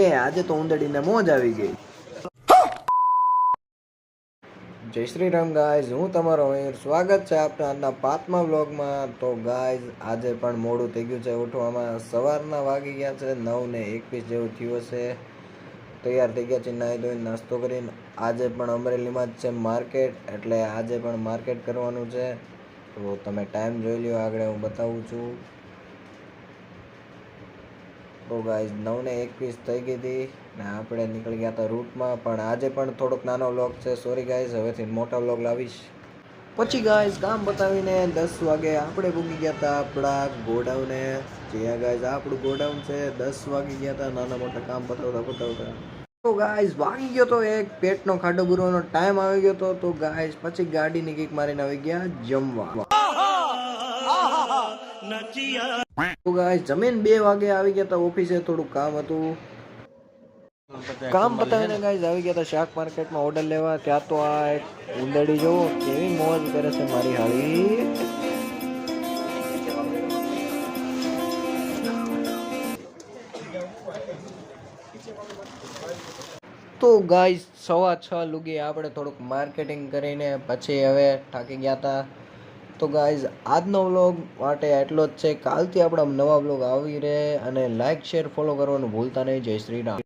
આજે તો ઉંદડીને મોજ આવી ગઈ. જય શ્રી રામ ગાઈઝ, હું તમારો મયુર. સ્વાગત છે આપણા આજના 5મા વ્લોગમાં. તો ગાઈઝ આજે પણ મોડું થઈ ગયું છે ઉઠવામાં. સવારના વાગી ગયા છે 9:21 જેવું થયું હશે. તૈયાર થઈ ગયા છે નાહી ધોઈને નાસ્તો કરીને. આજે પણ અમરેલીમાં જ છે માર્કેટ, એટલે આજે પણ માર્કેટ કરવાનું છે. તો તમે ટાઈમ જોઈ લ્યો, આગળ હું બતાવું છું. તો ગાઈઝ 9:21 થઈ ગઈ હતી ને આપણે નીકળી ગયા હતા રૂટમાં. પણ આજે પણ થોડોક નાનો વ્લોગ છે, સોરી ગાઈઝ. હવેથી મોટા વ્લોગ લાવીશ. પછી ગાઈઝ કામ બતાવીને 10 વાગે આપણે પૂગી ગયા હતા આપણા ગોડાઉને. જ્યાં ગાઈઝ આપણું ગોડાઉન છે. 10 વાગી ગયા હતા નાના મોટા કામ બતાવતા. તો ગાઈઝ વાગી ગયો તો એક પેટનો ખાડો પૂરવાનો ટાઈમ આવી ગયો તો. તો ગાઈઝ પછી ગાડીની કિક મારીને આવી ગયા જમવા. તો ગાઈઝ જમીન 2 વાગે આવી ગયા હતા ઓફિસે. થોડું કામ હતું, કામ પતાવીને ગાઈઝ આવી ગયા હતા શાક માર્કેટમાં ઓર્ડર લેવા. ત્યાં તો આ એક ઉંદરડી જોવો કેવી મોજ કરે છે મારી હાળી. તો ગાઈઝ 6:15 લુગી આપણે થોડુંક માર્કેટિંગ કરીને પછી હવે થાકી ગયા હતા. તો ગાઈઝ આજનો વ્લોગ માટે એટલો જ છે. કાલથી આપણા નવા વ્લોગ આવી રહે, અને લાઈક શેર ફોલો કરવાનું ભૂલતા નહીં. જય શ્રી રામ.